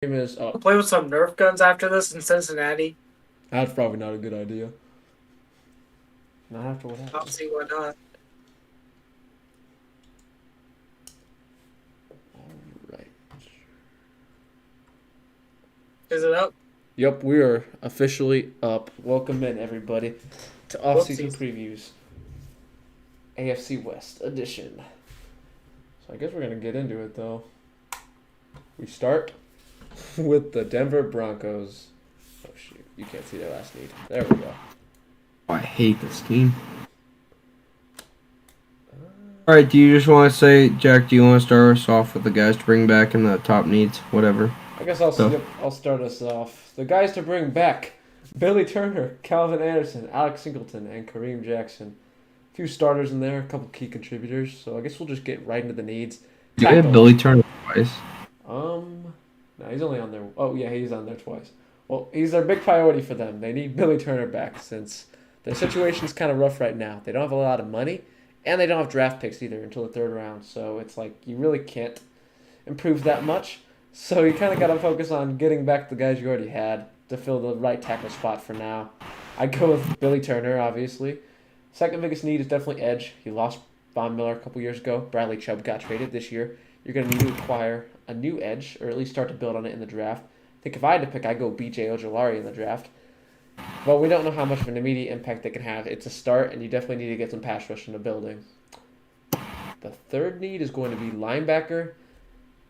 Is Play with some Nerf guns after this in Cincinnati. that's probably not a good idea. Not after what I'll happened. see why not. All right. Is it up? Yep, we are officially up. Welcome in everybody to Offseason Whoopsies. Previews, AFC West edition. So I guess we're gonna get into it though. We start with the Denver Broncos. Oh shoot, you can't see their last need. There we go. I hate this team. All right, do you just want to say, Jack? Do you want to start us off with the guys to bring back and the top needs, whatever? I guess I'll So, yep, I'll start us off. The guys to bring back: Billy Turner, Calvin Anderson, Alex Singleton, and Kareem Jackson. A few starters in there, a couple key contributors. So I guess we'll just get right into the needs. do we have Tackle. Billy Turner twice? No, he's only on there. Oh yeah, he's on there twice. Well, he's their big priority for them. They need Billy Turner back since their situation's kind of rough right now. They don't have a lot of money, and they don't have draft picks either until the third round. So it's like you really can't improve that much. So you kind of got to focus on getting back the guys you already had to fill the right tackle spot for now. I go with Billy Turner, obviously. Second biggest need is definitely edge. He lost Von Miller a couple years ago. Bradley Chubb got traded this year. You're going to need to acquire a new edge, or at least start to build on it in the draft. I think if I had to pick, I'd go B.J. Ojolari in the draft. But we don't know how much of an immediate impact they can have. It's a start, and you definitely need to get some pass rush in the building. The third need is going to be linebacker.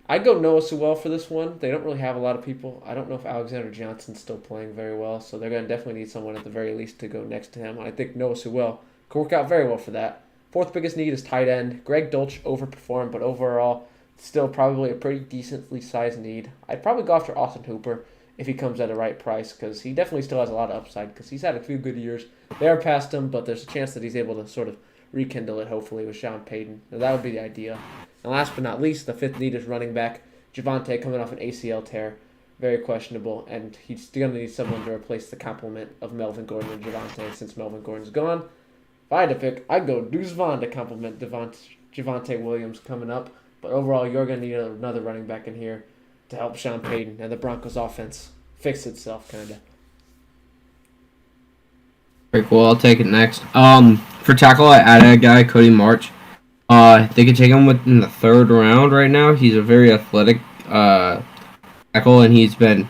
I'd go Noah Sewell for this one. They don't really have a lot of people. I don't know if Alexander Johnson's still playing very well, so they're going to definitely need someone at the very least to go next to him. I think Noah Sewell could work out very well for that. Fourth biggest need is tight end. Greg Dolch overperformed, but overall, still probably a pretty decently sized need. I'd probably go after Austin Hooper if he comes at a right price, because he definitely still has a lot of upside, because he's had a few good years. They are past him, but there's a chance that he's able to sort of rekindle it, hopefully, with Sean Payton. Now, that would be the idea. And last but not least, the fifth need is running back. Javante coming off an ACL tear, very questionable, and he's going to need someone to replace the complement of Melvin Gordon and Javante since Melvin Gordon's gone. If I had to pick, I'd go Deuce Vaughn to complement Javante Williams coming up. But overall, you're going to need another running back in here to help Sean Payton and the Broncos offense fix itself, kind of. Very cool. I'll take it next. For tackle, I added a guy, Cody March. They could take him in the third round right now. He's a very athletic tackle, and he's been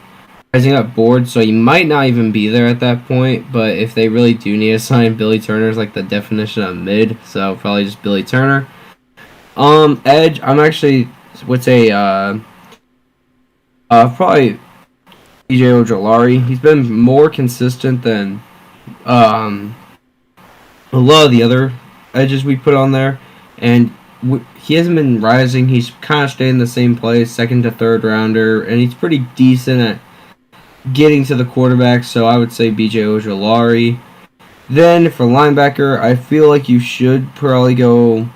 rising up boards, so he might not even be there at that point. But if they really do need to sign, Billy Turner is like the definition of mid, so probably just Billy Turner. Edge, I'm actually would say probably DJ Ojolari. He's been more consistent than um a lot of the other edges we put on there, and he hasn't been rising. He's kind of stayed in the same place, second to third rounder, and he's pretty decent at getting to the quarterback. So I would say BJ Ojolari. Then for linebacker, I feel like you should probably go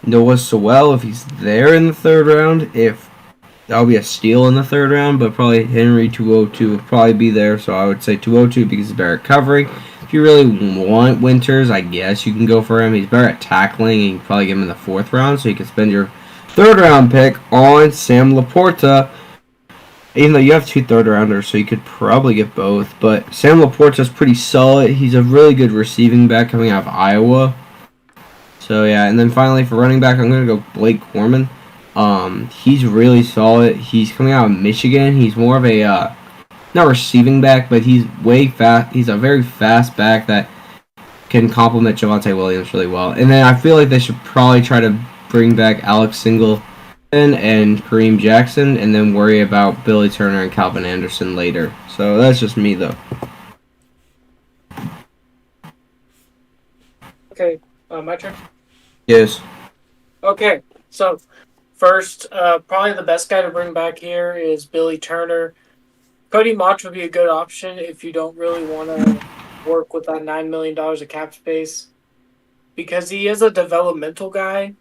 Noah Sewell if he's there in the third round. If that'll be a steal in the third round, but probably Henry 202 will probably be there. So I would say 202 because he's better at covering. If you really want Winters, I guess you can go for him. He's better at tackling, and you can probably get him in the fourth round, so you can spend your third round pick on Sam Laporta. Even though you have two third rounders, so you could probably get both. But Sam Laporta's pretty solid. He's a really good receiving back coming out of Iowa. So yeah, and then finally for running back, I'm gonna go Blake Corman. He's really solid. He's coming out of Michigan. He's more of a not receiving back, but he's way fast. He's a very fast back that can complement Javante Williams really well. And then I feel like they should probably try to bring back Alex Singleton and Kareem Jackson, and then worry about Billy Turner and Calvin Anderson later. So that's just me though. Okay, my turn. Yes. Okay, so first, probably the best guy to bring back here is Billy Turner. Cody Mach would be a good option if you don't really want to work with that $9 million of cap space, because he is a developmental guy.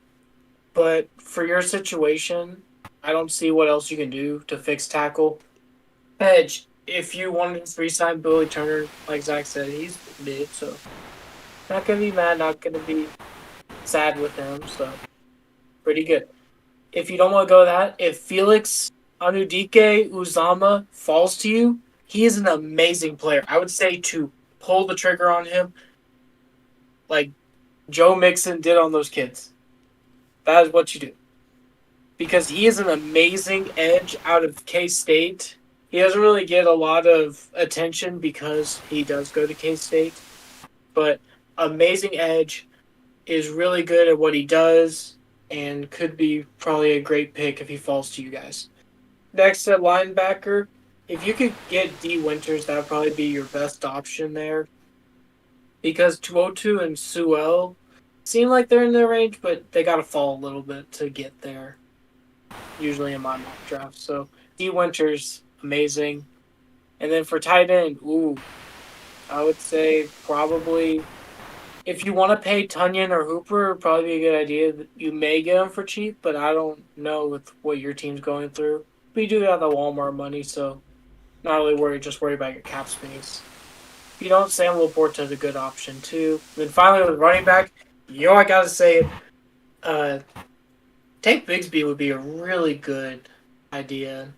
But for your situation, I don't see what else you can do to fix tackle. Edge, if you wanted to re-sign Billy Turner, like Zach said, he's mid, so not gonna be mad, not gonna be sad with him. So pretty good. If you don't want to go that, if Felix Anudike Uzama falls to you, he is an amazing player. I would say to pull the trigger on him like Joe Mixon did on those kids. That is what you do. Because he is an amazing edge out of K-State. He doesn't really get a lot of attention because he does go to K-State. But amazing edge, is really good at what he does, and could be probably a great pick if he falls to you guys. Next at linebacker, if you could get D. Winters, that would probably be your best option there. Because Tuotu and Sewell seem like they're in their range, but they got to fall a little bit to get there, usually in my mock draft. So D. Winters, amazing. And then for tight end, I would say probably if you want to pay Tunyon or Hooper, it'd probably be a good idea. You may get them for cheap, but I don't know with what your team's going through. We do have the Walmart money, so not really worried. Just worry about your cap space. If you don't, Sam Laporta's a good option too. And then finally with running back, I gotta say, Tank Bigsby would be a really good idea.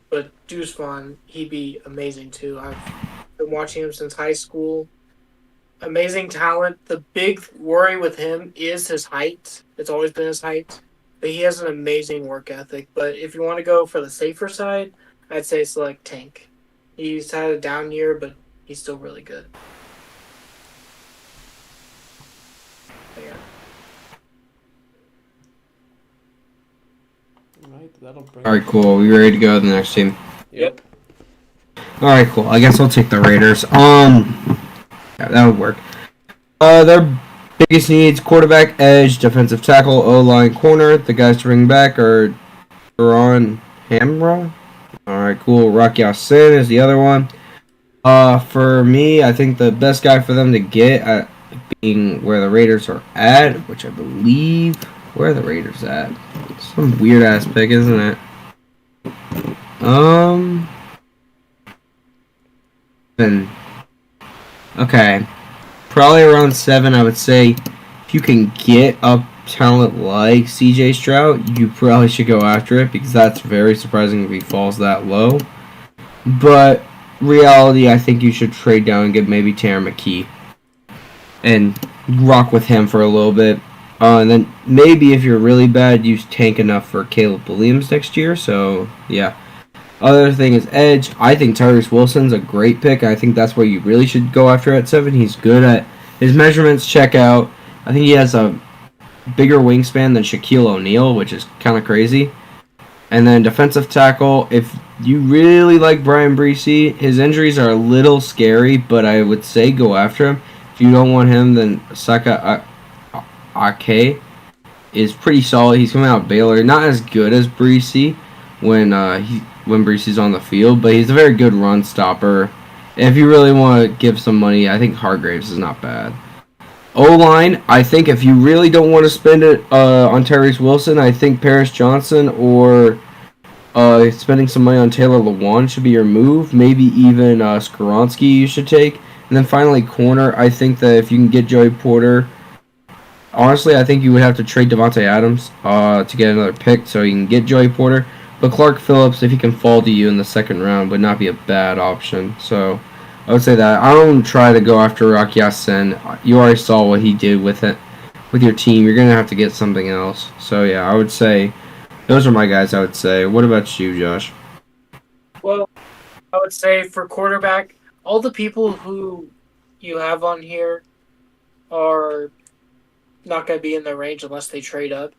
But Deuce Vaughn, he'd be amazing too. I've been watching him since high school. Amazing talent. The big worry with him is his height. It's always been his height. But he has an amazing work ethic. But if you want to go for the safer side, I'd say select Tank. He's had a down year, but he's still really good. Yeah. All right, cool. We ready to go to the next team? Yep. All right, cool. I guess I'll take the Raiders. Yeah, that would work. Their biggest needs: quarterback, edge, defensive tackle, O-line, corner. The guys to bring back are Duran Hamra. All right, cool. Rocky Sin is the other one. For me, I think the best guy for them to get, being where the Raiders are at, which I believe where are the Raiders at? Some weird ass pick, isn't it? Okay, probably around 7. I would say if you can get a talent like CJ Stroud, you probably should go after it because that's very surprising if he falls that low. But reality, I think you should trade down and get maybe Tanner McKee and rock with him for a little bit. And then maybe if you're really bad, use Tank enough for Caleb Williams next year. So, yeah. Other thing is edge. I think Tyrese Wilson's a great pick. I think that's where you really should go after at 7. He's good at his measurements. Check out. I think he has a bigger wingspan than Shaquille O'Neal, which is kind of crazy. And then defensive tackle. If you really like Brian Breesy, his injuries are a little scary, but I would say go after him. If you don't want him, then Saka Ake is pretty solid. He's coming out of Baylor. Not as good as Breesy when Breesy's on the field, but he's a very good run stopper. And if you really want to give some money, I think Hargraves is not bad. O-line, I think if you really don't want to spend it on Tyrese Wilson, I think Paris Johnson or spending some money on Taylor Lewan should be your move. Maybe even Skoronski you should take. And then finally, corner, I think that if you can get Joey Porter, honestly, I think you would have to trade Devontae Adams to get another pick so you can get Joey Porter. But Clark Phillips, if he can fall to you in the second round, would not be a bad option. So I would say that. I don't try to go after Rocky Sin. You already saw what he did with it, with your team. You're going to have to get something else. So, yeah, I would say those are my guys, I would say. What about you, Josh? Well, I would say for quarterback, all the people who you have on here are not going to be in their range unless they trade up.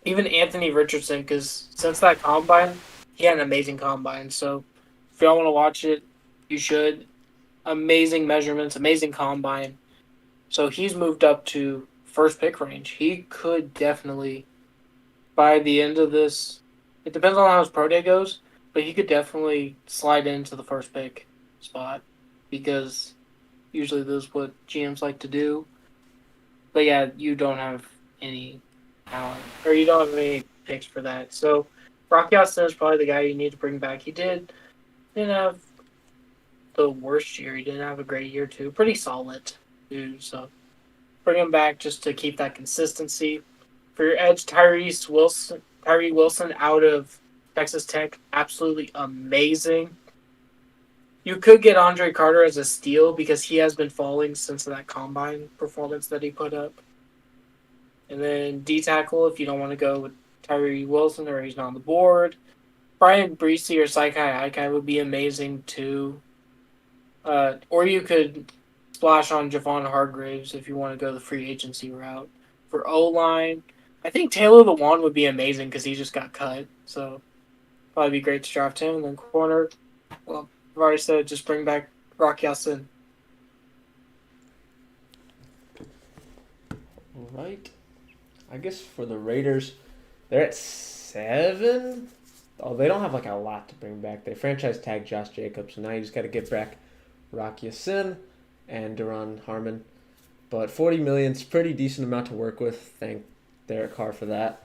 Even Anthony Richardson, because since that combine, he had an amazing combine. So if y'all want to watch it, you should. Amazing measurements, amazing combine. So he's moved up to first pick range. He could definitely, by the end of this, it depends on how his pro day goes, but he could definitely slide into the first pick spot because usually that's what GMs like to do. But yeah, you don't have any talent, or you don't have any picks for that. So Rocky Austin is probably the guy you need to bring back. He didn't have the worst year. He didn't have a great year too. Pretty solid, dude. So bring him back just to keep that consistency. For your edge, Tyree Wilson out of Texas Tech, absolutely amazing. You could get Andre Carter as a steal because he has been falling since that combine performance that he put up. And then D tackle, if you don't want to go with Tyree Wilson or he's not on the board. Brian Breesy or Saikai Aikai would be amazing too. Or you could splash on Javon Hargraves if you want to go the free agency route. For O-line, I think Taylor Lewan would be amazing because he just got cut. So probably be great to draft him. And then corner, well, I've already said just bring back Rock Ya-Sin. All right. I guess for the Raiders, they're at 7. Oh, they don't have like a lot to bring back. They franchise tagged Josh Jacobs, so now you just got to get back Rock Ya-Sin and Duron Harmon. But $40 million is pretty decent amount to work with. Thank Derek Carr for that.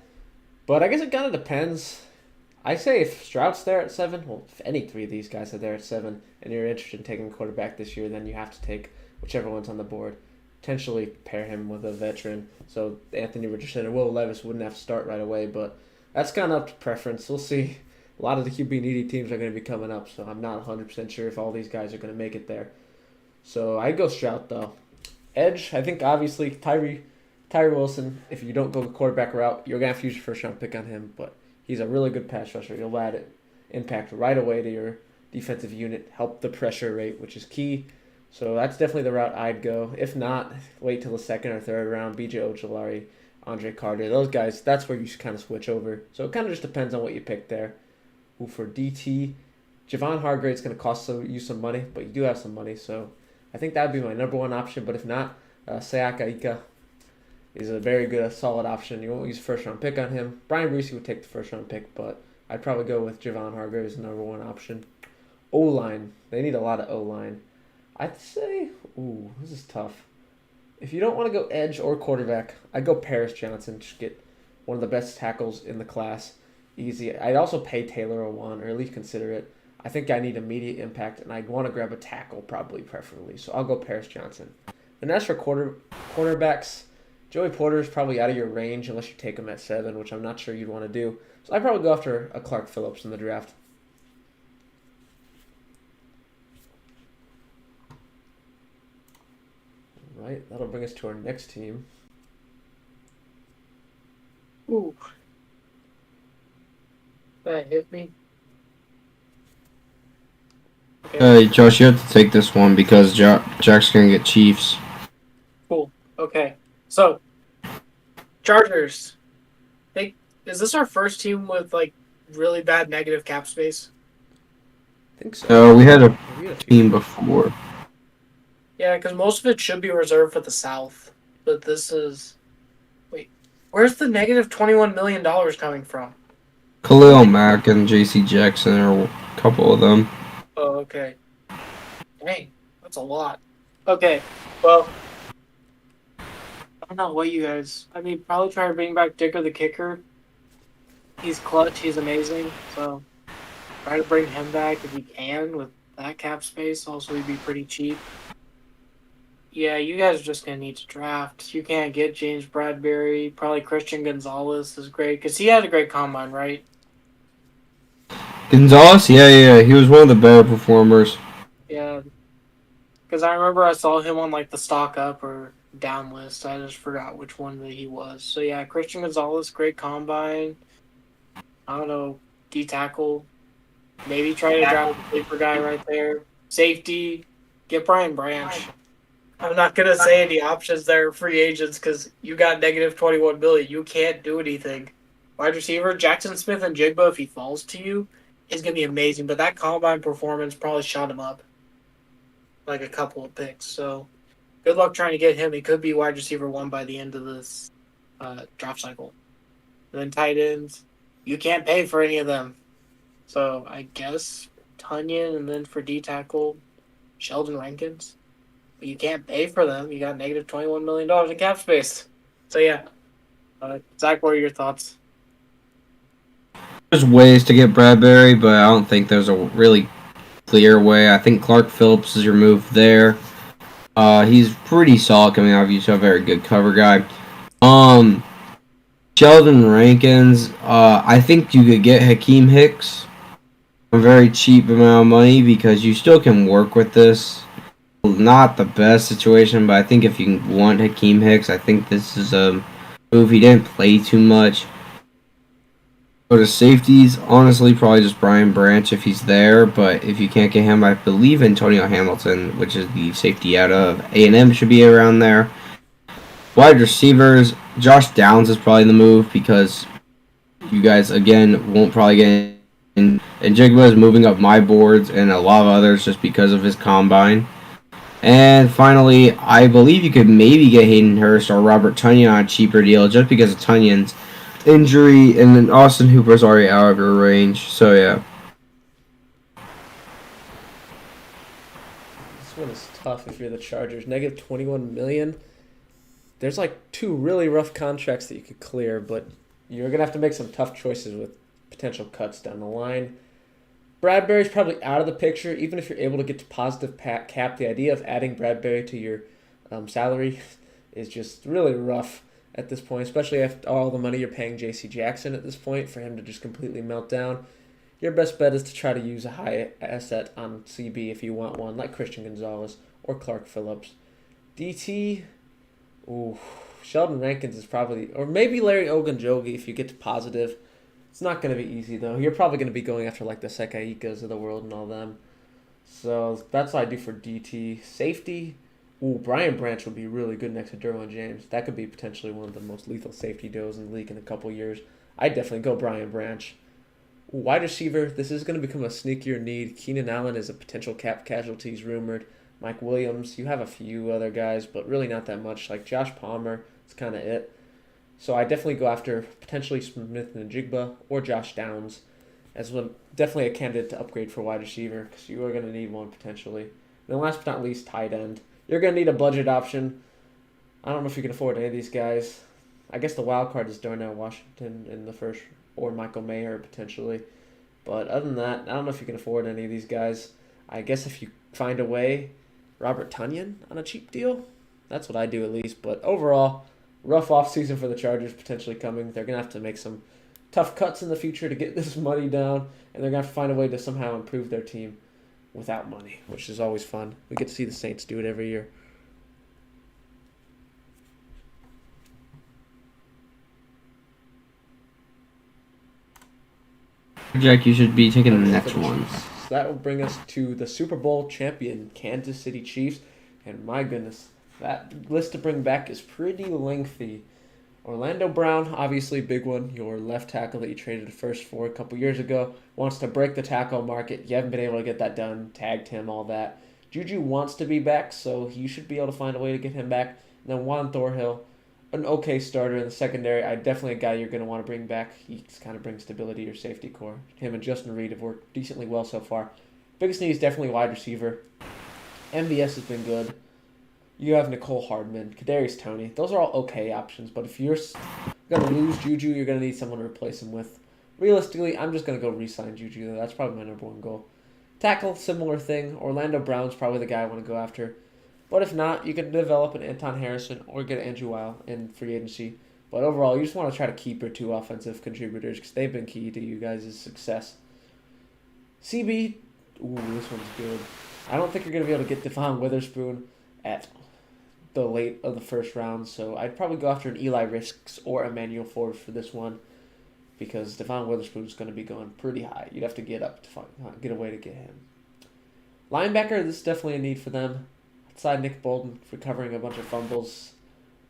But I guess it kind of depends. I say if Stroud's there at 7, well, if any 3 of these guys are there at 7, and you're interested in taking a quarterback this year, then you have to take whichever one's on the board. Potentially pair him with a veteran, so Anthony Richardson or Will Levis wouldn't have to start right away, but that's kind of up to preference. We'll see. A lot of the QB needy teams are going to be coming up, so I'm not 100% sure if all these guys are going to make it there. So I'd go Stroud, though. Edge, I think obviously Tyree Wilson, if you don't go the quarterback route, you're going to have to use your first-round pick on him, but he's a really good pass rusher. He'll add it, impact right away to your defensive unit, help the pressure rate, which is key. So that's definitely the route I'd go. If not, wait till the second or third round. B.J. Ojolari, Andre Carter, those guys, that's where you kind of switch over. So it kind of just depends on what you pick there. Ooh, for DT, Javon Hargrave's going to cost you some money, but you do have some money. So I think that would be my number one option. But if not, Sayaka Ika is a very good, solid option. You won't use a first-round pick on him. Brian Breesy would take the first-round pick, but I'd probably go with Javon Hargrave as the number one option. O-line, they need a lot of O-line. I'd say, this is tough. If you don't want to go edge or quarterback, I'd go Paris Johnson. Just get one of the best tackles in the class. Easy. I'd also pay Taylor Lewan, or at least consider it. I think I need immediate impact, and I'd want to grab a tackle, preferably. So I'll go Paris Johnson. And as for cornerbacks, Joey Porter is probably out of your range unless you take him at 7, which I'm not sure you'd want to do. So I'd probably go after a Clark Phillips in the draft. Right, that'll bring us to our next team. Ooh. That hit me. Okay. Hey, Josh, you have to take this one because Jack's going to get Chiefs. Cool. Okay. So, Chargers. Is this our first team with, like, really bad negative cap space? I think so. We had a team before. Yeah, because most of it should be reserved for the South. But this is... Wait. Where's the negative $21 million coming from? Khalil Mack and J.C. Jackson are a couple of them. Oh, okay. Dang. That's a lot. Okay. Well... I don't know what you guys... I mean, probably try to bring back Dicker the kicker. He's clutch. He's amazing. So, try to bring him back if you can with that cap space. Also, he'd be pretty cheap. Yeah, you guys are just going to need to draft. You can't get James Bradbury. Probably Christian Gonzalez is great. Because he had a great combine, right? Gonzalez? Yeah. He was one of the better performers. Yeah. Because I remember I saw him on, like, the stock up or down list. I just forgot which one that he was. So, yeah, Christian Gonzalez, great combine. I don't know, D-tackle. Maybe try to draft a sleeper guy right there. Safety, get Brian Branch. I'm not going to say any options there are free agents because you got negative $21 million. You can't do anything. Wide receiver, Jackson Smith and Jigba, if he falls to you, is going to be amazing. But that combine performance probably shot him up like a couple of picks. So good luck trying to get him. He could be wide receiver 1 by the end of this draft cycle. And then tight ends, you can't pay for any of them. So I guess Tunyon, and then for D-tackle, Sheldon Rankins. But you can't pay for them. You got negative $21 million in cap space. So, yeah. Zach, what are your thoughts? There's ways to get Bradbury, but I don't think there's a really clear way. I think Clark Phillips is your move there. He's pretty solid coming out of Utah, very good cover guy. Sheldon Rankins, I think you could get Hakeem Hicks a very cheap amount of money because you still can work with this. Not the best situation, but I think if you want Hakeem Hicks, I think this is a move. He didn't play too much. Go to safeties, honestly, probably just Brian Branch if he's there, but if you can't get him, I believe Antonio Hamilton, which is the safety out of A&M, should be around there. Wide receivers, Josh Downs is probably the move because you guys, again, won't probably get in. And Jigba is moving up my boards and a lot of others just because of his combine. And finally, I believe you could maybe get Hayden Hurst or Robert Tonyan on a cheaper deal just because of Tonyan's injury, and then Austin Hooper's already out of your range. So, yeah. This one is tough if you're the Chargers. Negative $21 million. There's like 2 really rough contracts that you could clear, but you're going to have to make some tough choices with potential cuts down the line. Bradbury's probably out of the picture, even if you're able to get to positive cap. The idea of adding Bradbury to your salary is just really rough at this point, especially after all the money you're paying J.C. Jackson at this point for him to just completely melt down. Your best bet is to try to use a high asset on CB if you want one, like Christian Gonzalez or Clark Phillips. DT, ooh, Sheldon Rankins is probably, or maybe Larry Ogunjobi if you get to positive. It's not going to be easy, though. You're probably going to be going after, like, the Sekaikas of the world and all them. So that's what I do for DT. Safety, ooh, Brian Branch would be really good next to Derwin James. That could be potentially one of the most lethal safety duos in the league in a couple years. I'd definitely go Brian Branch. Ooh, wide receiver, this is going to become a sneakier need. Keenan Allen is a potential cap casualty, he's rumored. Mike Williams, you have a few other guys, but really not that much. Like Josh Palmer, it's kind of it. So I definitely go after potentially Smith and Jigba or Josh Downs as well. Definitely a candidate to upgrade for wide receiver because you are going to need one potentially. And then last but not least, tight end. You're going to need a budget option. I don't know if you can afford any of these guys. I guess the wild card is Darnell Washington in the first, or Michael Mayer potentially. But other than that, I don't know if you can afford any of these guys. I guess if you find a way, Robert Tonyan on a cheap deal. That's what I do at least. But overall, rough offseason for the Chargers potentially coming. They're going to have to make some tough cuts in the future to get this money down, and they're going to have to find a way to somehow improve their team without money, which is always fun. We get to see the Saints do it every year. Jack, you should be taking the next one. So that will bring us to the Super Bowl champion, Kansas City Chiefs, and my goodness, that list to bring back is pretty lengthy. Orlando Brown, obviously big one. Your left tackle that you traded the first for a couple years ago wants to break the tackle market. You haven't been able to get that done. Tagged him, all that. Juju wants to be back, so you should be able to find a way to get him back. And then Juan Thornhill, an okay starter in the secondary. Definitely a guy you're going to want to bring back. He kind of brings stability to your safety core. Him and Justin Reed have worked decently well so far. Biggest need is definitely wide receiver. MVS has been good. You have Nicole Hardman, Kadarius Toney. Those are all okay options, but if you're going to lose Juju, you're going to need someone to replace him with. Realistically, I'm just going to go re-sign Juju, though. That's probably my number one goal. Tackle, similar thing. Orlando Brown's probably the guy I want to go after. But if not, you can develop an Anton Harrison or get Andrew Weil in free agency. But overall, you just want to try to keep your 2 offensive contributors because they've been key to you guys' success. CB, ooh, this one's good. I don't think you're going to be able to get Devon Witherspoon at the late of the first round, so I'd probably go after an Eli Ricks or Emmanuel Ford for this one because Devon Witherspoon is going to be going pretty high. You'd have to get up to get a way to get him. Linebacker, this is definitely a need for them. Outside Nick Bolton for covering a bunch of fumbles,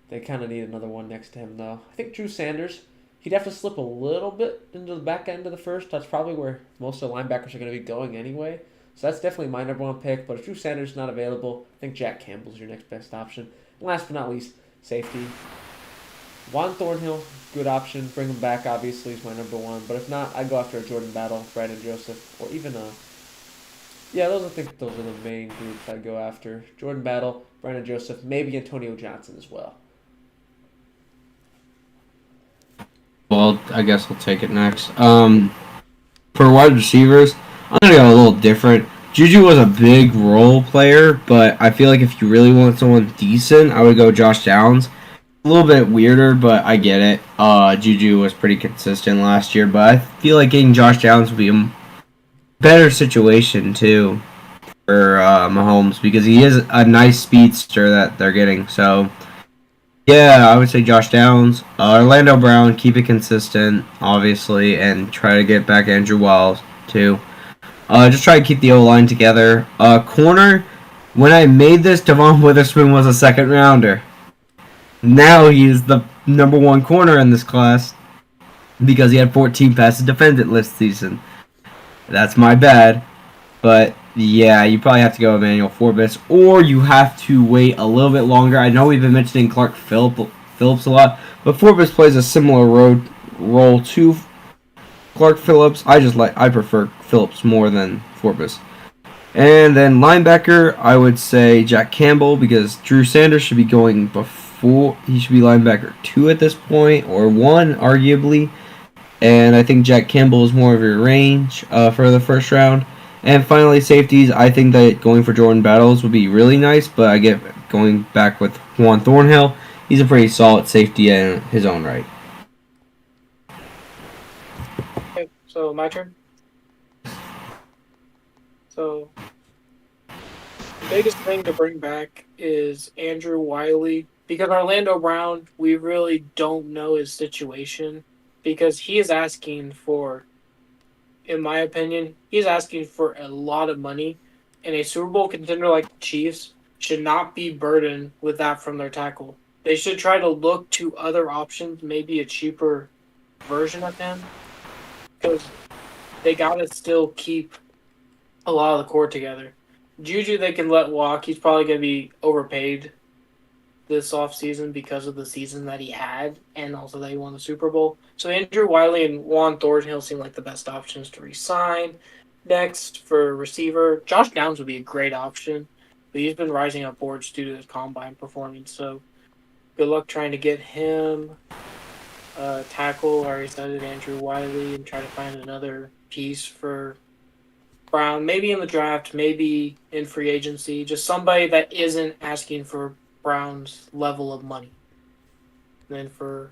they kind of need another one next to him, though. I think Drew Sanders, he'd have to slip a little bit into the back end of the first. That's probably where most of the linebackers are going to be going anyway. So that's definitely my number one pick. But if Drew Sanders is not available, I think Jack Campbell's your next best option. And last but not least, safety. Juan Thornhill, good option. Bring him back, obviously, is my number one. But if not, I'd go after a Jordan Battle, Brandon Joseph, or even a... Yeah, I think those are the main groups I'd go after. Jordan Battle, Brandon Joseph, maybe Antonio Johnson as well. Well, I guess I'll take it next. For wide receivers, I'm going to go a little different. Juju was a big role player, but I feel like if you really want someone decent, I would go Josh Downs. a little bit weirder, but I get it. Juju was pretty consistent last year, but I feel like getting Josh Downs would be a better situation too for Mahomes because he is a nice speedster that they're getting. So yeah, I would say Josh Downs, Orlando Brown, keep it consistent, obviously, and try to get back Andrew Wiles too. Just try to keep the O line together. Corner, when I made this, Devon Witherspoon was a second rounder. Now he's the number one corner in this class because he had 14 passes defended last season. That's my bad. But yeah, you probably have to go Emmanuel Forbes, or you have to wait a little bit longer. I know we've been mentioning Clark Phillips a lot, but Forbes plays a similar role to Clark Phillips. I prefer Phillips more than Forbes. And then linebacker, I would say Jack Campbell because Drew Sanders should be going before. He should be linebacker 2 at this point, or 1 arguably. And I think Jack Campbell is more of your range for the first round. And finally, safeties, I think that going for Jordan Battles would be really nice, but I get going back with Juan Thornhill. He's a pretty solid safety in his own right. Okay, so my turn. So, the biggest thing to bring back is Andrew Wiley. Because Orlando Brown, we really don't know his situation. Because he is asking for, in my opinion, he's asking for a lot of money. And a Super Bowl contender like the Chiefs should not be burdened with that from their tackle. They should try to look to other options, maybe a cheaper version of him. Because they got to still keep a lot of the core together. Juju they can let walk. He's probably going to be overpaid this offseason because of the season that he had and also that he won the Super Bowl. So Andrew Wiley and Juan Thornhill seem like the best options to re-sign. Next, for receiver, Josh Downs would be a great option, but he's been rising up boards due to his combine performance, so good luck trying to get him. Tackle, I already said it, Andrew Wiley, and try to find another piece for Brown, maybe in the draft, maybe in free agency, just somebody that isn't asking for Brown's level of money. And then for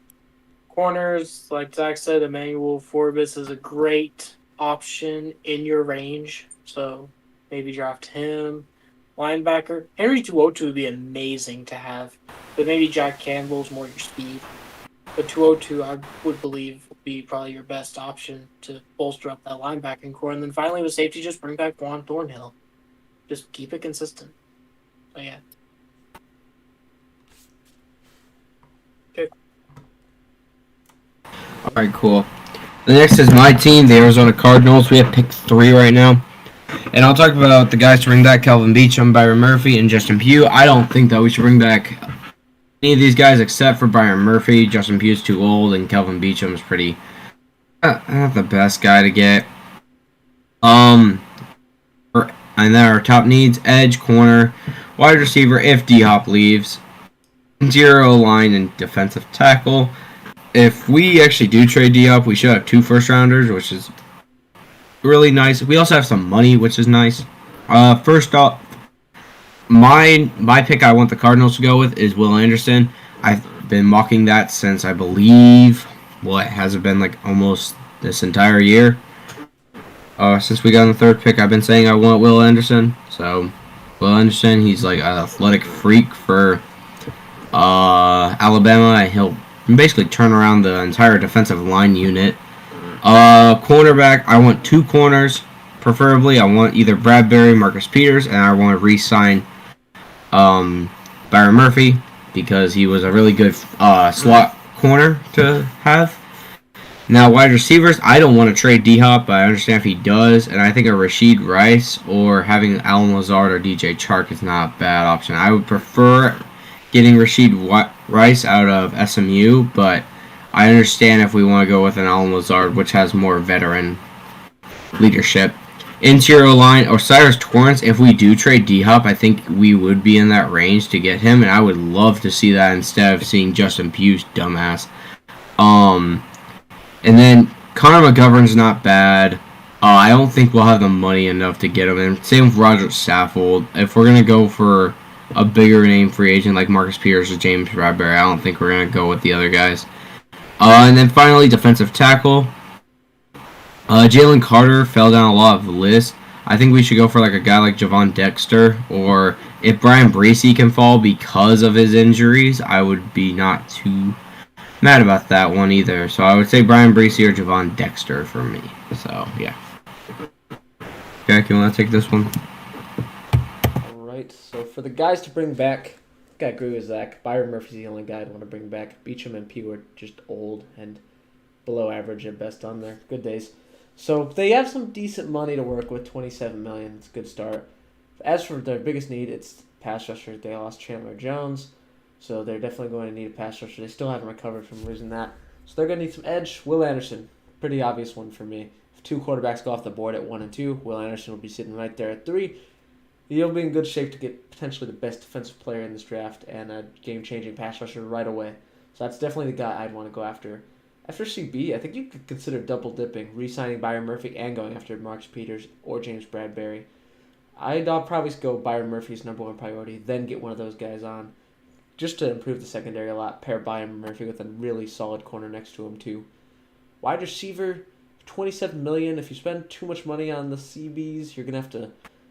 corners, like Zach said, Emmanuel Forbes is a great option in your range, so maybe draft him. Linebacker, Henry Tuotu would be amazing to have, but maybe Jack Campbell's more your speed. But 202, I would believe, would be probably your best option to bolster up that linebacking core. And then finally, with safety, just bring back Juan Thornhill. Just keep it consistent. So, yeah. Okay. All right, cool. The next is my team, the Arizona Cardinals. We have pick 3 right now. And I'll talk about the guys to bring back: Calvin Beachum, Byron Murphy, and Justin Pugh. I don't think that we should bring back any of these guys except for Byron Murphy. Justin Pugh's too old, and Calvin Beachum is pretty not the best guy to get. And then our top needs: edge, corner, wide receiver if D-Hop leaves, interior line, and defensive tackle. If we actually do trade D-Hop, we should have 2 first-rounders, which is really nice. We also have some money, which is nice. First off, my pick I want the Cardinals to go with is Will Anderson. I've been mocking that since I believe, has it been like almost this entire year? Since we got the 3rd pick, I've been saying I want Will Anderson. So, Will Anderson, he's like an athletic freak for Alabama, and he'll basically turn around the entire defensive line unit. Cornerback, I want 2 corners, preferably. I want either Bradbury, Marcus Peters, and I want to re-sign Byron Murphy because he was a really good slot corner to have. Now, wide receivers, I don't want to trade D-Hop, but I understand if he does, and I think a Rashid Rice or having Alan Lazard or DJ Chark is not a bad option. I would prefer getting Rashid Rice out of SMU, but I understand if we want to go with an Alan Lazard, which has more veteran leadership. Interior line, Osiris Torrance, if we do trade D-Hop, I think we would be in that range to get him, and I would love to see that instead of seeing Justin Pugh's dumbass. And then Connor McGovern's not bad. I don't think we'll have the money enough to get him in. Same with Roger Saffold. If we're going to go for a bigger name free agent like Marcus Peters or James Bradbury. I don't think we're going to go with the other guys. And then finally, defensive tackle. Jalen Carter fell down a lot of the list. I think we should go for like a guy like Javon Dexter, or if Brian Bracey can fall because of his injuries, I would be not too mad about that one either. So I would say Brian Bracey or Javon Dexter for me. So yeah. Jack, you want to take this one? All right. So for the guys to bring back, I agree with Zach. Byron Murphy's the only guy I'd want to bring back. Beecham and P were just old and below average at best on their good days. So they have some decent money to work with. $27 million. It's a good start. As for their biggest need, it's pass rusher. They lost Chandler Jones, so they're definitely going to need a pass rusher. They still haven't recovered from losing that, so they're going to need some edge. Will Anderson, pretty obvious one for me. If two quarterbacks go off the board at 1 and 2, Will Anderson will be sitting right there at 3. He'll be in good shape to get potentially the best defensive player in this draft and a game-changing pass rusher right away. So that's definitely the guy I'd want to go after. After CB, I think you could consider double-dipping, re-signing Byron Murphy and going after Marcus Peters or James Bradbury. I'd probably go Byron Murphy's number one priority, then get one of those guys on, just to improve the secondary a lot. Pair Byron Murphy with a really solid corner next to him, too. Wide receiver, $27 million. If you spend too much money on the CBs, you're going to have to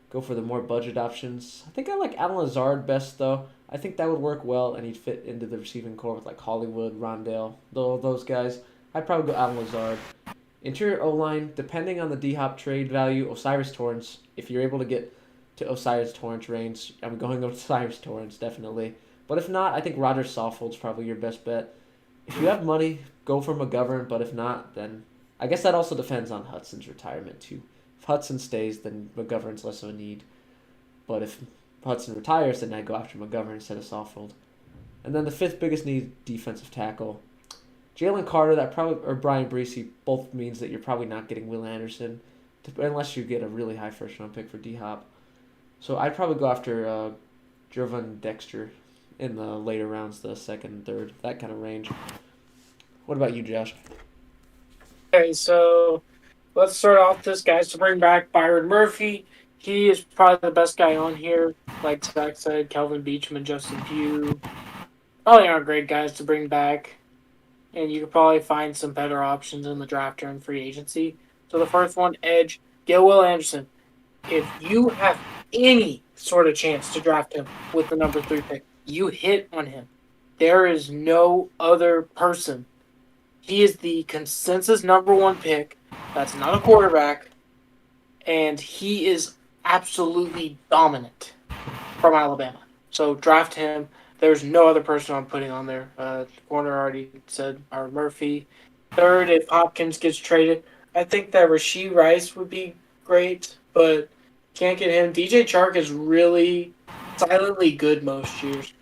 go for the more budget options. I think I like Alan Lazard best, though. I think that would work well, and he'd fit into the receiving core with like Hollywood, Rondale, those guys. I'd probably go Alan Lazard. Interior O-line, depending on the D-Hop trade value, Osiris Torrance. If you're able to get to Osiris Torrance range, I'm going with Osiris Torrance, definitely. But if not, I think Roger Saffold's probably your best bet. If you have money, go for McGovern, but if not, then I guess that also depends on Hudson's retirement, too. If Hudson stays, then McGovern's less of a need. But if Hudson retires, then I'd go after McGovern instead of Saffold. And then the fifth biggest need, defensive tackle. Jalen Carter, or Brian Bracey, both means that you're probably not getting Will Anderson, unless you get a really high first-round pick for D-Hop. So I'd probably go after Javon Dexter in the later rounds, the second and third, that kind of range. What about you, Josh? Okay, so let's start off this, guys, to bring back Byron Murphy. He is probably the best guy on here. Like Zach said, Kelvin Beachum and Justin Pugh probably aren't great guys to bring back. And you could probably find some better options in the draft or in free agency. So the first one, edge, get Will Anderson. If you have any sort of chance to draft him with the number 3 pick, you hit on him. There is no other person. He is the consensus number 1 pick. That's not a quarterback. And he is absolutely dominant from Alabama. So draft him. There's no other person I'm putting on there. Corner already said Byron Murphy. Third, if Hopkins gets traded, I think that Rashee Rice would be great, but can't get him. DJ Chark is really silently good most years.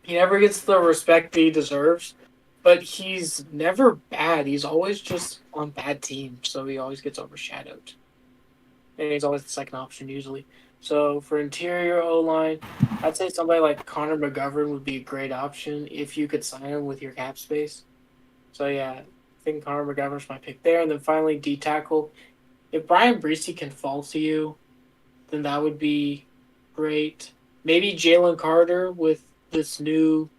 He never gets the respect he deserves, but he's never bad. He's always just on bad teams, so he always gets overshadowed. And he's always the second option usually. So for interior O-line, I'd say somebody like Connor McGovern would be a great option if you could sign him with your cap space. So yeah, I think Connor McGovern's my pick there. And then finally, D-tackle. If Brian Bracey can fall to you, then that would be great. Maybe Jalen Carter with this new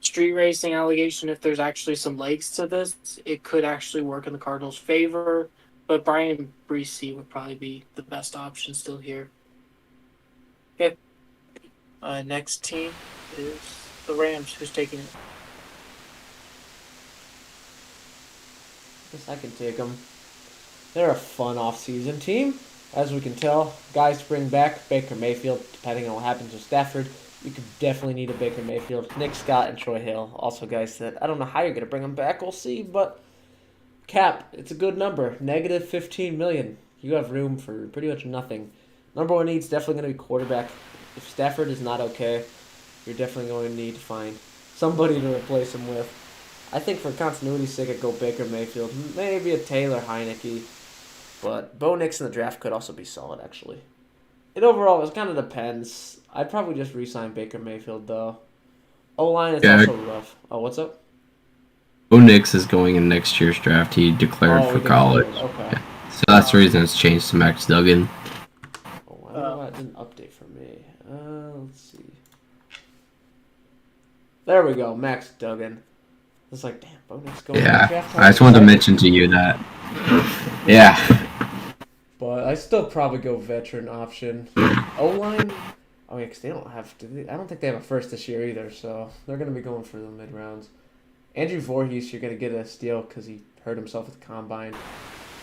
street racing allegation, if there's actually some legs to this, it could actually work in the Cardinals' favor. But Brian Bracey would probably be the best option still here. Okay. Next team is the Rams. Who's taking it? I guess I can take them. They're a fun off-season team. As we can tell, guys to bring back Baker Mayfield, depending on what happens with Stafford. You could definitely need a Baker Mayfield. Nick Scott and Troy Hill, also guys that I don't know how you're going to bring them back. We'll see, but cap, it's a good number. Negative $15 million. You have room for pretty much nothing. Number 1 need's definitely going to be quarterback. If Stafford is not okay, you're definitely going to need to find somebody to replace him with. I think for continuity's sake, I'd go Baker Mayfield. Maybe a Taylor Heineke. But Bo Nix in the draft could also be solid, actually. It overall, it kind of depends. I'd probably just re-sign Baker Mayfield, though. O-line is also rough. Oh, what's up? Bo Nix is going in next year's draft. He declared for college. Okay. Yeah. So that's the reason it's changed to Max Duggan. Oh, wonder why it didn't update for me. Let's see. There we go, Max Duggan. It's like, damn, bonus going to Yeah, draft I just wanted to mention to you that. Yeah. But I still probably go veteran option. O-line, oh yeah, because they don't have to. I don't think they have a first this year either, so they're going to be going for the mid rounds. Andrew Voorhees, you're going to get a steal because he hurt himself at the combine.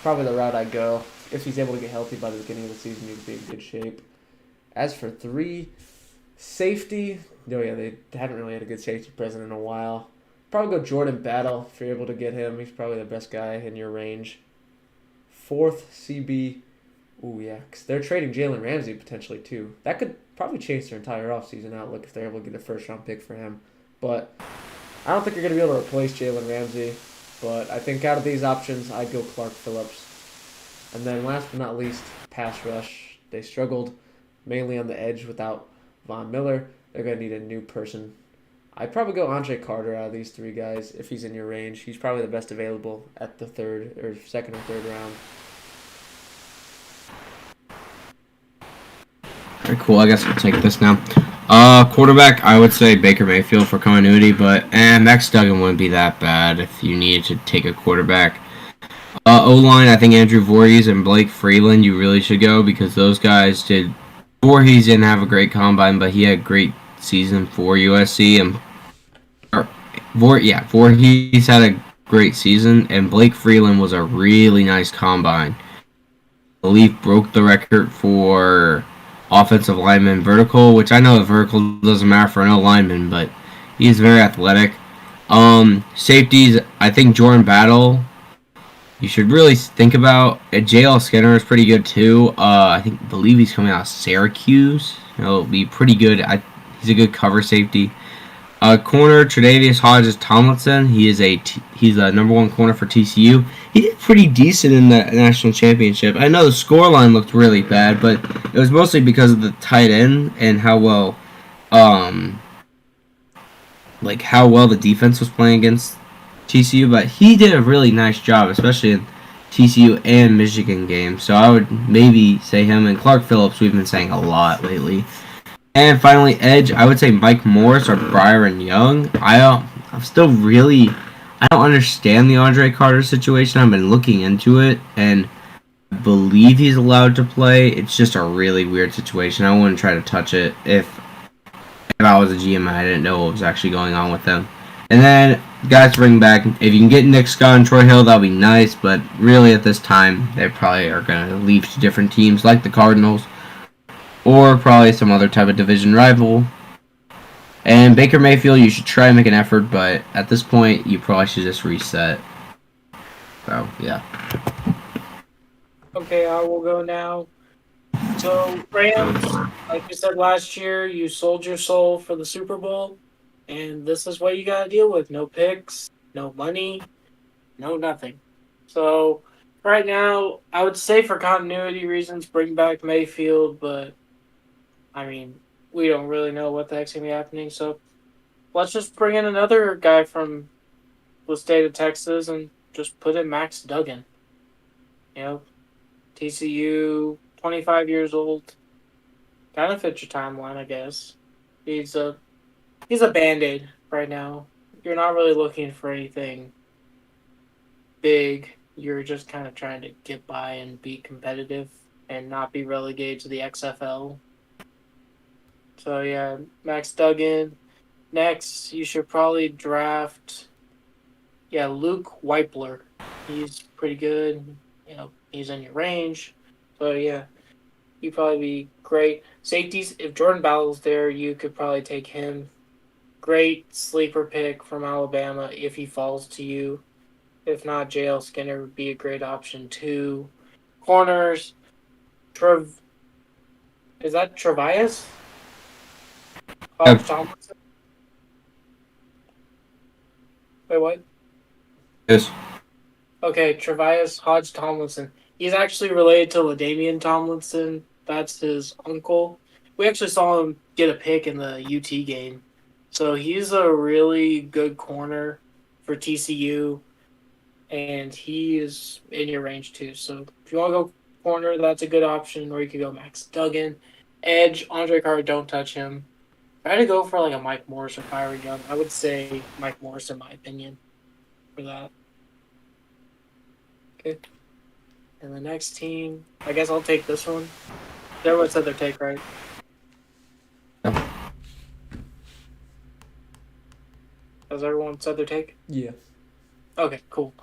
Probably the route I go. If he's able to get healthy by the beginning of the season, he'd be in good shape. As for 3, safety, oh yeah, they haven't really had a good safety present in a while. Probably go Jordan Battle if you're able to get him. He's probably the best guy in your range. 4th, CB. Ooh, yeah, because they're trading Jalen Ramsey potentially too. That could probably change their entire offseason outlook if they're able to get a first-round pick for him. But I don't think you're going to be able to replace Jalen Ramsey. But I think out of these options, I'd go Clark Phillips. And then last but not least, pass rush. They struggled mainly on the edge without Von Miller. They're going to need a new person. I'd probably go Andre Carter out of these 3 guys if he's in your range. He's probably the best available at the second or third round. All right, cool. I guess we'll take this now. Quarterback, I would say Baker Mayfield for continuity, but Max Duggan wouldn't be that bad if you needed to take a quarterback. O-line, I think Andrew Voorhees and Blake Freeland you really should go because those guys did. Voorhees didn't have a great combine, but he had a great season for USC, and Voorhees had a great season, and Blake Freeland was a really nice combine. I believe broke the record for offensive lineman vertical, which I know the vertical doesn't matter for no lineman, but he's very athletic. Safeties, I think Jordan Battle you should really think about. JL Skinner is pretty good too. I believe he's coming out of Syracuse. He'll be pretty good. He's a good cover safety. Corner Tre'Davious Hodges-Tomlinson. He's the number 1 corner for TCU. He did pretty decent in the national championship. I know the scoreline looked really bad, but it was mostly because of the tight end and how well the defense was playing against TCU. But he did a really nice job, especially in TCU and Michigan games. So I would maybe say him, and Clark Phillips we've been saying a lot lately. And finally, edge, I would say Mike Morris or Byron Young. I don't understand the Andre Carter situation. I've been looking into it, and I believe he's allowed to play. It's just a really weird situation. I wouldn't try to touch it if I was a GM and I didn't know what was actually going on with them. And then, guys, to bring back, if you can get Nick Scott and Troy Hill, that would be nice, but really at this time, they probably are going to leave to different teams like the Cardinals, or probably some other type of division rival. And Baker Mayfield, you should try and make an effort, but at this point, you probably should just reset. So, yeah. Okay, I will go now. So, Rams, like you said last year, you sold your soul for the Super Bowl, and this is what you got to deal with. No picks, no money, no nothing. So, right now, I would say for continuity reasons, bring back Mayfield, but I mean, we don't really know what the heck's going to be happening. So let's just bring in another guy from the state of Texas and just put in Max Duggan. TCU, 25 years old. Kind of fits your timeline, I guess. He's a Band-Aid right now. You're not really looking for anything big. You're just kind of trying to get by and be competitive and not be relegated to the XFL. So, yeah, Max Duggan. Next, you should probably draft, Luke Weipler. He's pretty good. He's in your range. So, yeah, he'd probably be great. Safeties, if Jordan Battle's there, you could probably take him. Great sleeper pick from Alabama if he falls to you. If not, JL Skinner would be a great option, too. Corners, is that Tre'Davious? Tomlinson? Wait, what? Yes. Okay, Tre'Davious Hodge-Tomlinson. He's actually related to LaDainian Tomlinson. That's his uncle. We actually saw him get a pick in the UT game. So he's a really good corner for TCU, and he is in your range too. So if you want to go corner, that's a good option. Or you could go Max Duggan. Edge, Andre Carter, don't touch him. If I had to go for like a Mike Morris or Kyrie Young, I would say Mike Morris in my opinion for that. Okay. And the next team, I guess I'll take this one. Everyone said their take, right? Has everyone said their take? Yeah. Okay, cool.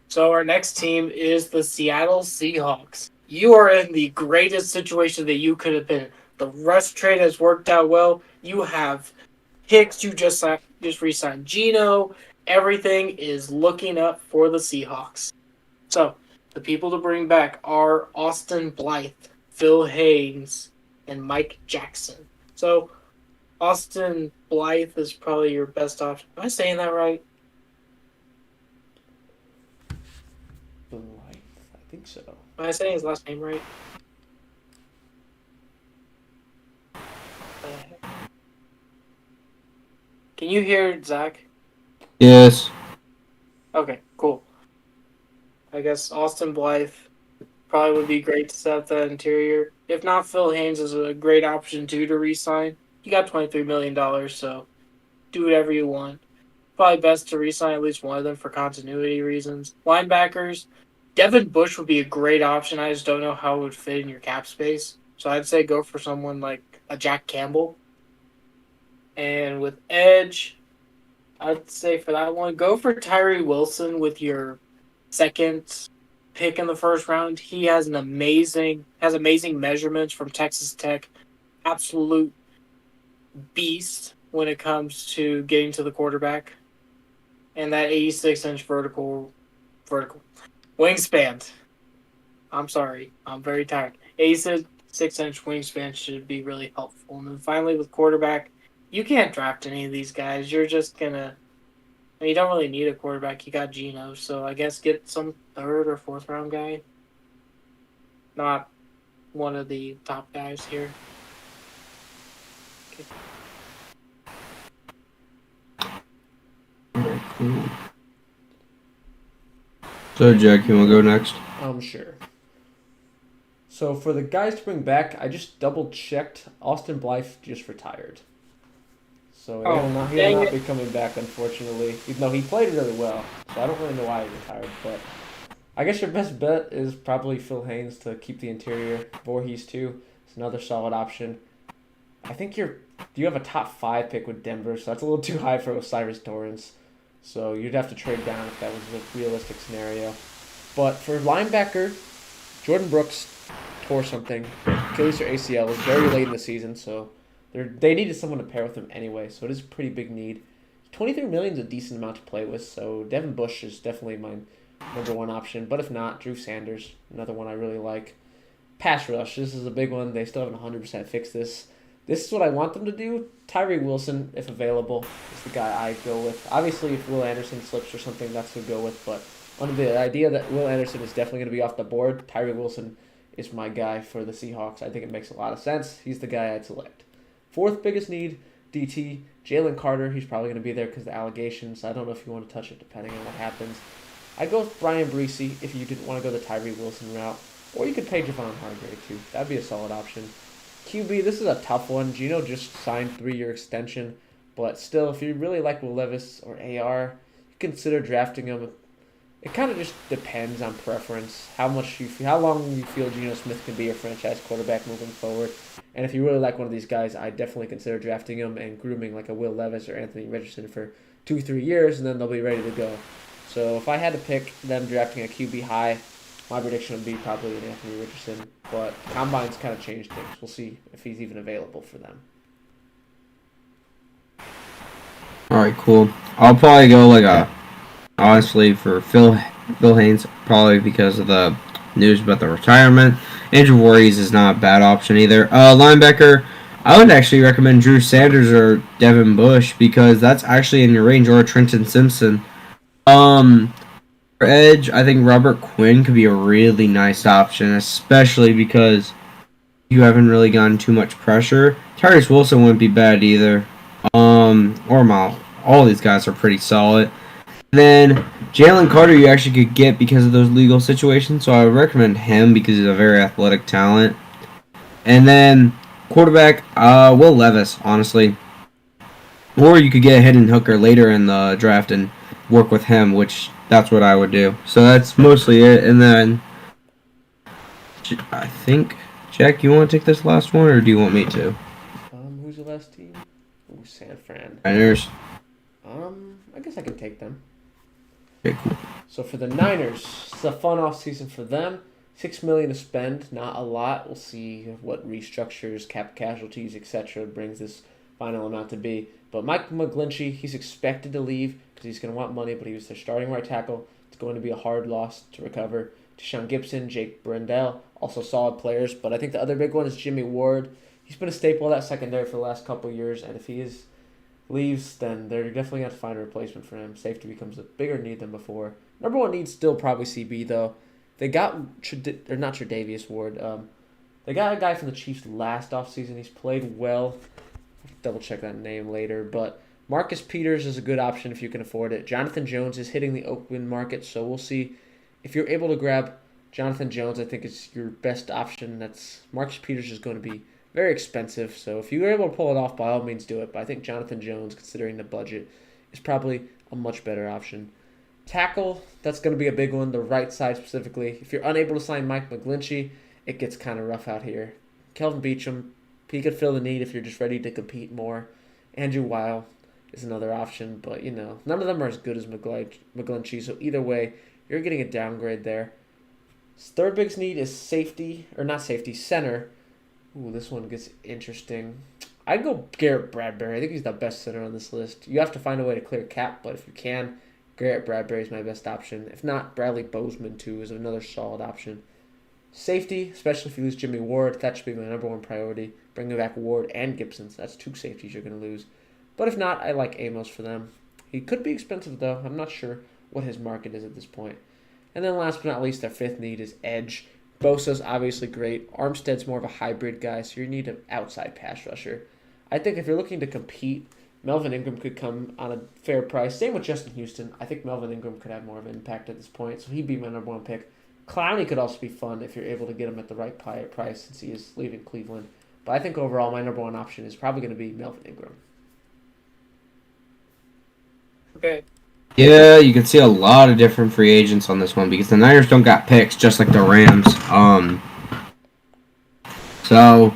So our next team is the Seattle Seahawks. You are in the greatest situation that you could have been. The Russ trade has worked out well. You have Hicks. You just re-signed Geno. Everything is looking up for the Seahawks. So the people to bring back are Austin Blythe, Phil Haynes, and Mike Jackson. So Austin Blythe is probably your best option. Am I saying that right? Blythe, I think so. Am I saying his last name right? Can you hear Zach? Yes. Okay, cool. I guess Austin Blythe probably would be great to set up that interior. If not, Phil Haynes is a great option too to re-sign. You got $23 million, so do whatever you want. Probably best to re-sign at least one of them for continuity reasons. Linebackers, Devin Bush would be a great option. I just don't know how it would fit in your cap space. So I'd say go for someone like a Jack Campbell. And with edge, I'd say for that one, go for Tyree Wilson with your second pick in the first round. He has amazing measurements from Texas Tech. Absolute beast when it comes to getting to the quarterback. And that 86-inch vertical wingspan. I'm sorry. I'm very tired. 86-inch wingspan should be really helpful. And then finally with quarterback, you can't draft any of these guys. You're just going to... you don't really need a quarterback. You got Geno. So I guess get some third or fourth round guy. Not one of the top guys here. Okay. Alright, cool. So, Jack, you want to go next? Sure. So for the guys to bring back, I just double-checked. Austin Blythe just retired. So he will not be coming back, unfortunately. Even though he played really well. So I don't really know why he retired. But I guess your best bet is probably Phil Haynes to keep the interior. Voorhees, too. It's another solid option. I think you have a top 5 pick with Denver, so that's a little too high for Osiris Torrance. So you'd have to trade down if that was a realistic scenario. But for linebacker, Jordan Brooks tore something. Achilles or ACL was very late in the season, so they needed someone to pair with him anyway, so it is a pretty big need. $23 million is a decent amount to play with, so Devin Bush is definitely my number one option. But if not, Drew Sanders, another one I really like. Pass rush, this is a big one. They still haven't 100% fixed this. This is what I want them to do. Tyree Wilson, if available, is the guy I go with. Obviously, if Will Anderson slips or something, that's who I go with. But under the idea that Will Anderson is definitely going to be off the board, Tyree Wilson is my guy for the Seahawks. I think it makes a lot of sense. He's the guy I'd select. Fourth biggest need, DT. Jalen Carter, he's probably going to be there because of the allegations. I don't know if you want to touch it depending on what happens. I'd go with Brian Breesy if you didn't want to go the Tyree Wilson route. Or you could pay Javon Hargrave too. That'd be a solid option. QB, this is a tough one. Geno just signed 3-year extension. But still, if you really like Will Levis or AR, you consider drafting him. It kind of just depends on preference, how long you feel Geno Smith can be your franchise quarterback moving forward. And if you really like one of these guys, I definitely consider drafting him and grooming like a Will Levis or Anthony Richardson for 2-3 years, and then they'll be ready to go. So if I had to pick them drafting a QB high, my prediction would be probably an Anthony Richardson. But Combine's kind of changed things. We'll see if he's even available for them. All right, cool. I'll probably go honestly for Phil Haynes, probably because of the news about the retirement. Andrew Voorhees is not a bad option either. Linebacker, I would actually recommend Drew Sanders or Devin Bush because that's actually in your range, or Trenton Simpson. For edge, I think Robert Quinn could be a really nice option, especially because you haven't really gotten too much pressure. Tyrese Wilson wouldn't be bad either. Or Mal. All these guys are pretty solid. Then Jalen Carter you actually could get because of those legal situations, so I would recommend him because he's a very athletic talent. And then quarterback, Will Levis, honestly. Or you could get a hidden hooker later in the draft and work with him, which that's what I would do. So that's mostly it. And then I think, Jack, you want to take this last one, or do you want me to? Who's the last team? Ooh, San Fran. Niners. I guess I can take them. Okay, cool. So for the Niners, it's a fun off season for them. $6 million to spend, not a lot. We'll see what restructures, cap casualties, etc. brings this final amount to be. But Mike McGlinchey, he's expected to leave because he's going to want money, but he was their starting right tackle. It's going to be a hard loss to recover. Deshaun Gibson, Jake Brendel, also solid players. But I think the other big one is Jimmy Ward. He's been a staple of that secondary for the last couple of years, and if he leaves, then they're definitely going to have to find a replacement for him. Safety becomes a bigger need than before. Number one need still probably CB, though. They got, or not Tre'Davious Ward. They got a guy from the Chiefs last offseason. He's played well. Double check that name later. But Marcus Peters is a good option if you can afford it. Jonathan Jones is hitting the open market, so we'll see. If you're able to grab Jonathan Jones, I think it's your best option. That's Marcus Peters is going to be very expensive. So if you're able to pull it off, by all means do it. But I think Jonathan Jones, considering the budget, is probably a much better option. Tackle, that's going to be a big one, the right side specifically. If you're unable to sign Mike McGlinchey, it gets kind of rough out here. Kelvin Beachum, he could fill the need if you're just ready to compete more. Andrew Weil is another option, but, none of them are as good as McGlinchey, so either way, you're getting a downgrade there. Third biggest need is center. Ooh, this one gets interesting. I'd go Garrett Bradbury. I think he's the best center on this list. You have to find a way to clear cap, but if you can, Garrett Bradbury is my best option. If not, Bradley Bozeman, too, is another solid option. Safety, especially if you lose Jimmy Ward, that should be my number one priority. Bringing back Ward and Gibson, so that's two safeties you're going to lose. But if not, I like Amos for them. He could be expensive, though. I'm not sure what his market is at this point. And then last but not least, their fifth need is edge. Bosa's obviously great. Armstead's more of a hybrid guy, so you need an outside pass rusher. I think if you're looking to compete, Melvin Ingram could come on a fair price. Same with Justin Houston. I think Melvin Ingram could have more of an impact at this point, so he'd be my number one pick. Clowney could also be fun if you're able to get him at the right price since he is leaving Cleveland. But I think overall my number one option is probably going to be Melvin Ingram. Okay. Yeah, you can see a lot of different free agents on this one because the Niners don't got picks just like the Rams. So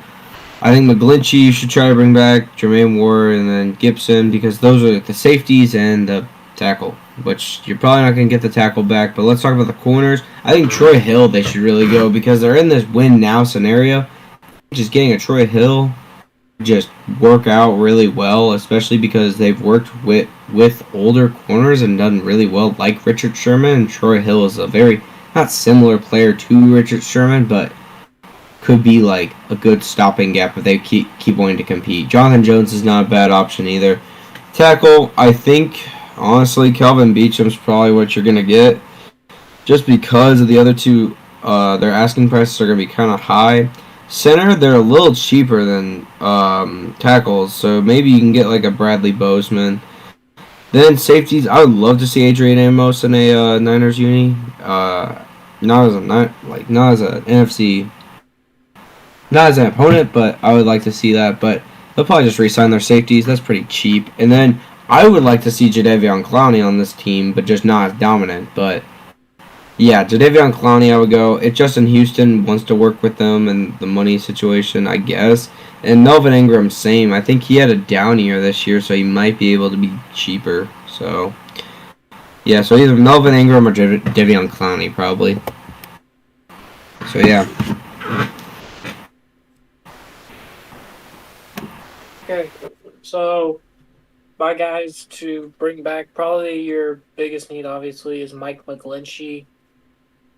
I think McGlinchey you should try to bring back, Jermaine Ward, and then Gibson because those are the safeties and the tackle, which you're probably not going to get the tackle back. But let's talk about the corners. I think Troy Hill they should really go because they're in this win-now scenario. Just getting a Troy Hill just work out really well, especially because they've worked with older corners and done really well, like Richard Sherman. And Troy Hill is a very, not similar player to Richard Sherman, but could be like a good stopping gap if they keep wanting to compete. Jonathan Jones is not a bad option either. Tackle, I think, honestly, Kelvin Beachum's probably what you're going to get. Just because of the other two, their asking prices are going to be kind of high. Center, they're a little cheaper than tackles, so maybe you can get like a Bradley Bozeman. Then safeties, I would love to see Adrian Amos in a Niners uni. Not as an NFC, not as an opponent, but I would like to see that. But they'll probably just re-sign their safeties. That's pretty cheap. And then I would like to see Jadeveon Clowney on this team, but just not as dominant. But yeah, Jadeveon Clowney, I would go. If Justin Houston wants to work with them and the money situation, I guess. And Melvin Ingram, same. I think he had a down year this year, so he might be able to be cheaper. So, yeah, so either Melvin Ingram or Jadeveon Clowney, probably. So, yeah. Okay. So, my guys to bring back, probably your biggest need, obviously, is Mike McGlinchey.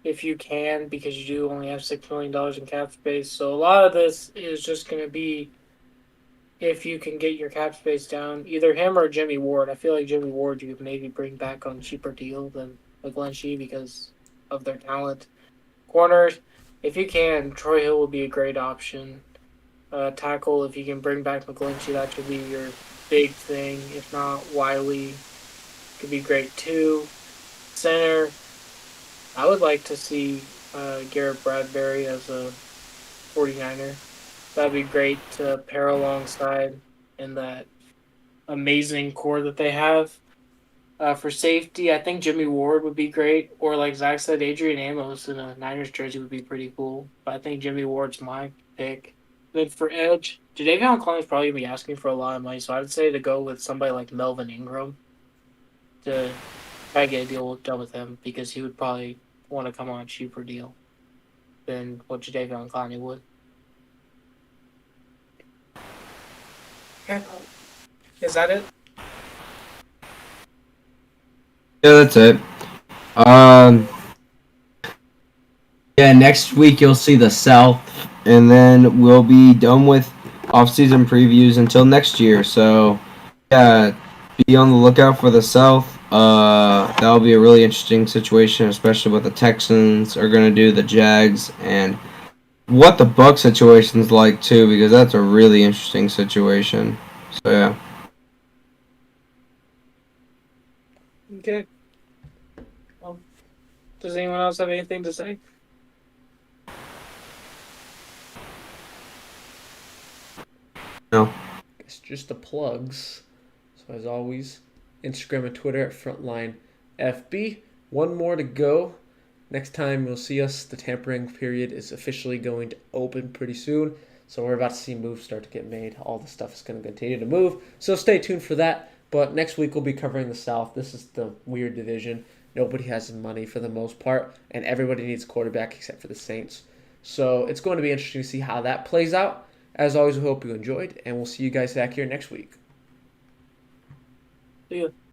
If you can, because you do only have $6 million in cap space. So a lot of this is just going to be if you can get your cap space down, either him or Jimmy Ward. I feel like Jimmy Ward you could maybe bring back on a cheaper deal than McGlinchey because of their talent. Corners, if you can, Troy Hill would be a great option. Tackle, if you can bring back McGlinchey, that should be your big thing. If not, Wiley. could be great too. Center, I would like to see Garrett Bradbury as a 49er. That'd be great to pair alongside in that amazing core that they have. For safety, I think Jimmy Ward would be great. Or like Zach said, Adrian Amos in a Niners jersey would be pretty cool. But I think Jimmy Ward's my pick. Then for edge, Jadeveon Clowney's probably going to be asking for a lot of money. So I'd say to go with somebody like Melvin Ingram to try to get a deal done with him because he would probably want to come on a cheaper deal than what Jadeveon Clowney would. Okay. Is that it? Yeah, that's it. Yeah, next week you'll see the South, and then we'll be done with off-season previews until next year. So, yeah, be on the lookout for the South. That'll be a really interesting situation, especially what the Texans are going to do, the Jags, and what the Bucs situation's like too, because that's a really interesting situation. So yeah. Okay. Well, does anyone else have anything to say? No. It's just the plugs. So as always, Instagram and Twitter at Frontline FB. One more to go. Next time you'll see us, the tampering period is officially going to open pretty soon. So we're about to see moves start to get made. All the stuff is going to continue to move. So stay tuned for that. But next week we'll be covering the South. This is the weird division. Nobody has money for the most part. And everybody needs quarterback except for the Saints. So it's going to be interesting to see how that plays out. As always, we hope you enjoyed. And we'll see you guys back here next week. See ya.